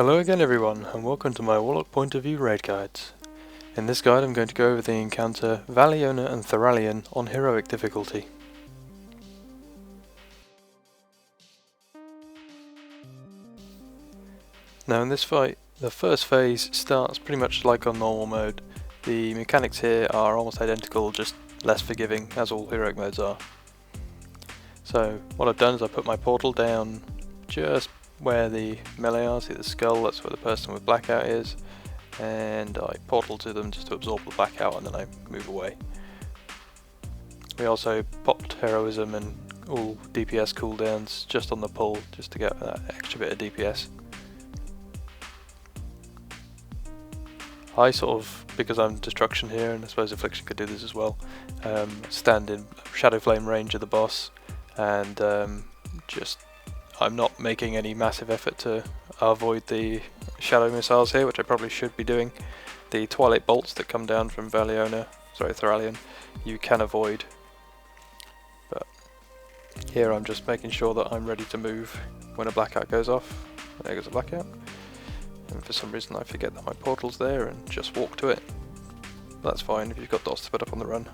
Hello again everyone, and welcome to my Warlock point of view raid guides. In this guide I'm going to go over the encounter Valiona and Theralion on heroic difficulty. Now in this fight, the first phase starts pretty much like on normal mode. The mechanics here are almost identical, just less forgiving, as all heroic modes are. So what I've done is I put my portal down just where the melee are, see the skull, that's where the person with blackout is, and I portal to them just to absorb the blackout and then I move away. We also popped heroism and all DPS cooldowns just on the pull, just to get that extra bit of DPS. I sort of, because I'm destruction here, and I suppose affliction could do this as well, stand in shadow flame range of the boss, and I'm not making any massive effort to avoid the shadow missiles here, which I probably should be doing. The Twilight bolts that come down from Theralion, you can avoid. But here I'm just making sure that I'm ready to move when a blackout goes off. There goes a blackout. And for some reason I forget that my portal's there and just walk to it. That's fine if you've got dots to put up on the run.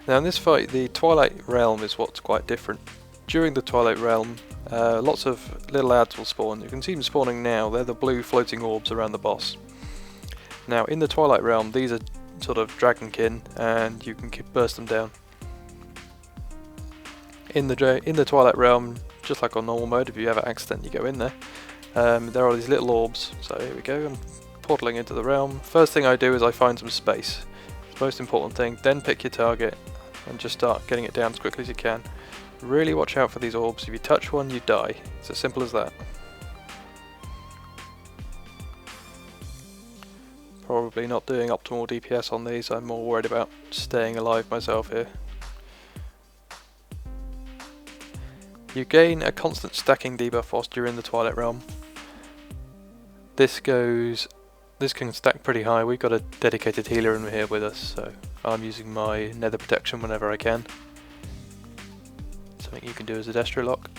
Now in this fight, the Twilight realm is what's quite different. During the Twilight realm, lots of little adds will spawn. You can see them spawning now. They're the blue floating orbs around the boss. Now in the Twilight realm, these are sort of dragonkin, and you can burst them down. In the Twilight realm, just like on normal mode, if you have an accident, you go in there. There are these little orbs. So here we go. I'm portaling into the realm. First thing I do is I find some space. It's the most important thing. Then pick your target and just start getting it down as quickly as you can. Really watch out for these orbs. If you touch one, you die. It's as simple as that. Probably not doing optimal DPS on these. I'm more worried about staying alive myself here. You gain a constant stacking debuff whilst you're in the Twilight realm. This can stack pretty high. We've got a dedicated healer in here with us, so I'm using my nether protection whenever I can. Something you can do as a Destro lock.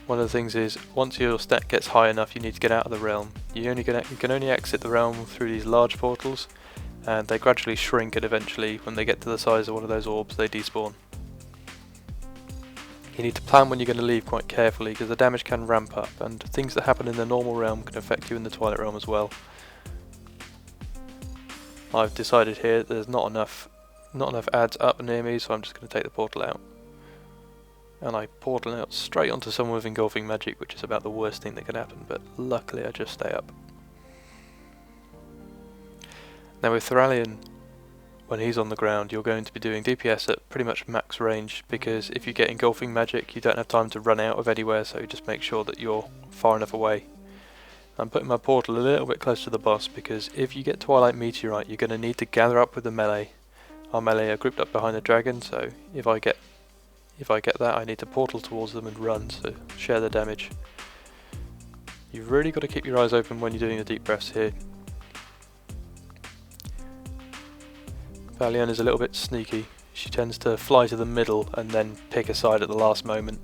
One of the things is, once your stat gets high enough, you need to get out of the realm. You can only exit the realm through these large portals, and they gradually shrink, and eventually, when they get to the size of one of those orbs, they despawn. You need to plan when you're going to leave quite carefully, because the damage can ramp up, and things that happen in the normal realm can affect you in the Twilight realm as well. I've decided here that there's not enough adds up near me, so I'm just going to take the portal out. And I portal out straight onto someone with engulfing magic, which is about the worst thing that can happen, but luckily I just stay up. Now with Theralion, when he's on the ground, you're going to be doing DPS at pretty much max range, because if you get engulfing magic, you don't have time to run out of anywhere, so you just make sure that you're far enough away. I'm putting my portal a little bit close to the boss, because if you get Twilight Meteorite, you're going to need to gather up with the melee. Our melee are grouped up behind the dragon, so if I get that, I need to portal towards them and run to share the damage. You've really got to keep your eyes open when you're doing the deep breaths here. Valiona is a little bit sneaky. She tends to fly to the middle and then pick a side at the last moment.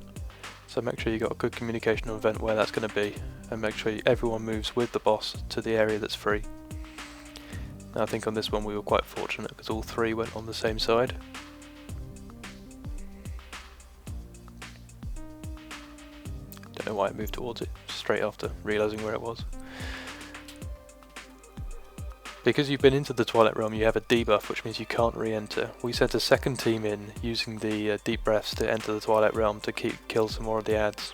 So make sure you've got a good communicational event where that's going to be, and make sure everyone moves with the boss to the area that's free. Now I think on this one we were quite fortunate because all three went on the same side. Don't know why I moved towards it straight after realising where it was. Because you've been into the Twilight realm, you have a debuff, which means you can't re-enter. We sent a second team in using the deep breaths to enter the Twilight realm to kill some more of the adds.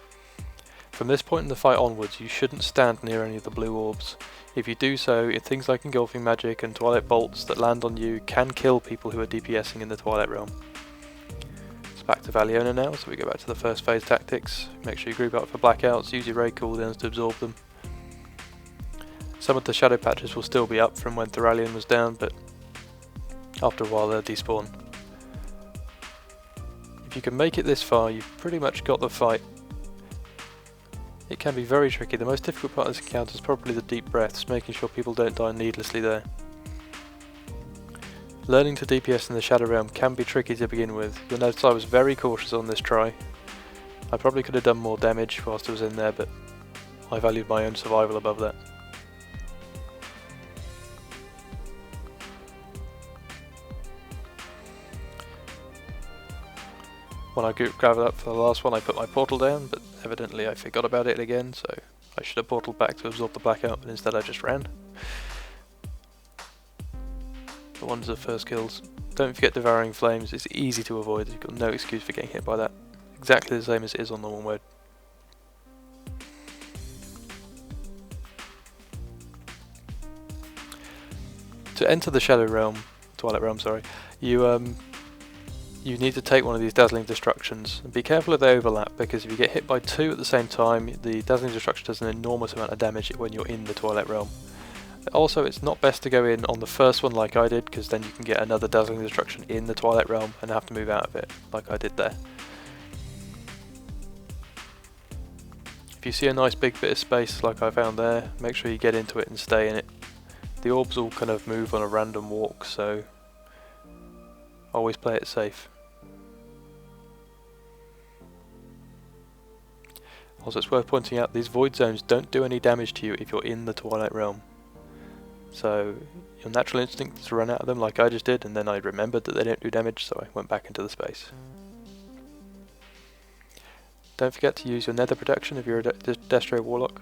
From this point in the fight onwards, you shouldn't stand near any of the blue orbs. If you do so, things like engulfing magic and Twilight bolts that land on you can kill people who are DPSing in the Twilight realm. It's back to Valiona now, so we go back to the first phase tactics. Make sure you group up for blackouts, use your raid cooldowns to absorb them. Some of the shadow patches will still be up from when Theralion was down, but after a while they'll despawn. If you can make it this far, you've pretty much got the fight. It can be very tricky. The most difficult part of this encounter is probably the deep breaths, making sure people don't die needlessly there. Learning to DPS in the Shadow Realm can be tricky to begin with. You'll notice I was very cautious on this try. I probably could have done more damage whilst I was in there, but I valued my own survival above that. When I grabbed up for the last one, I put my portal down, but evidently I forgot about it again, so I should have portaled back to absorb the blackout, but instead I just ran. The ones of first kills. Don't forget Devouring Flames, it's easy to avoid, you've got no excuse for getting hit by that. Exactly the same as it is on normal mode. To enter the Shadow Realm, Twilight Realm, sorry, you need to take one of these Dazzling Destructions. And be careful if they overlap, because if you get hit by two at the same time, the Dazzling Destruction does an enormous amount of damage when you're in the Twilight Realm. Also, it's not best to go in on the first one like I did, because then you can get another Dazzling Destruction in the Twilight Realm and have to move out of it, like I did there. If you see a nice big bit of space like I found there, make sure you get into it and stay in it. The orbs will kind of move on a random walk, so always play it safe. Also, it's worth pointing out these void zones don't do any damage to you if you're in the Twilight Realm. So your natural instinct is to run out of them like I just did, and then I remembered that they don't do damage, so I went back into the space. Don't forget to use your nether protection if you're a Destro Warlock.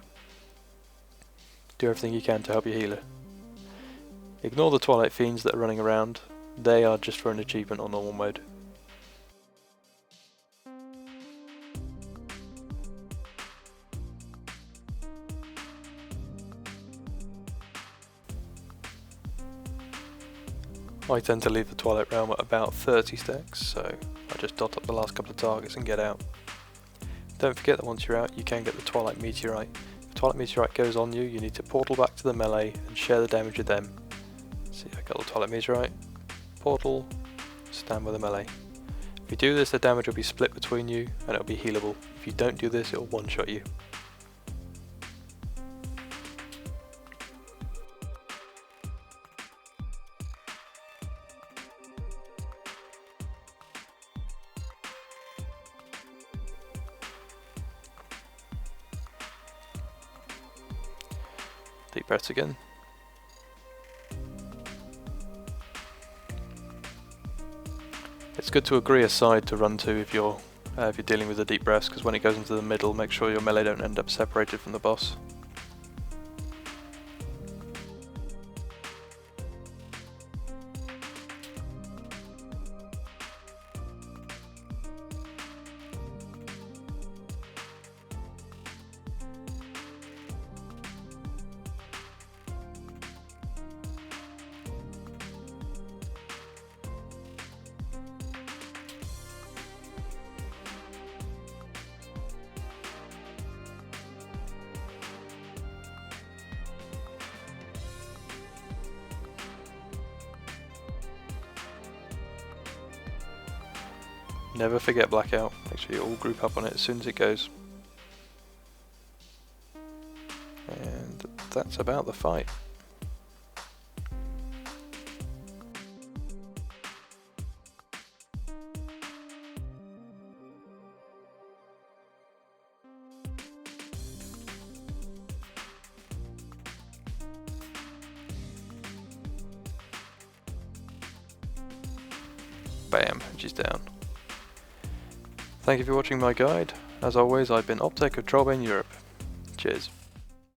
Do everything you can to help your healer. Ignore the Twilight Fiends that are running around, they are just for an achievement on normal mode. I tend to leave the Twilight Realm at about 30 stacks, so I just dot up the last couple of targets and get out. Don't forget that once you're out, you can get the Twilight Meteorite. If the Twilight Meteorite goes on you, you need to portal back to the melee and share the damage with them. See, I got the Twilight Meteorite, portal, stand with the melee. If you do this, the damage will be split between you and it'll be healable. If you don't do this, it'll one-shot you. Deep breaths again. It's good to agree a side to run to if you're dealing with the deep breaths, because when it goes into the middle, make sure your melee don't end up separated from the boss. Never forget blackout, make sure you all group up on it as soon as it goes. And that's about the fight. Bam, and she's down. Thank you for watching my guide. As always, I've been Optec of Trollbane Europe. Cheers.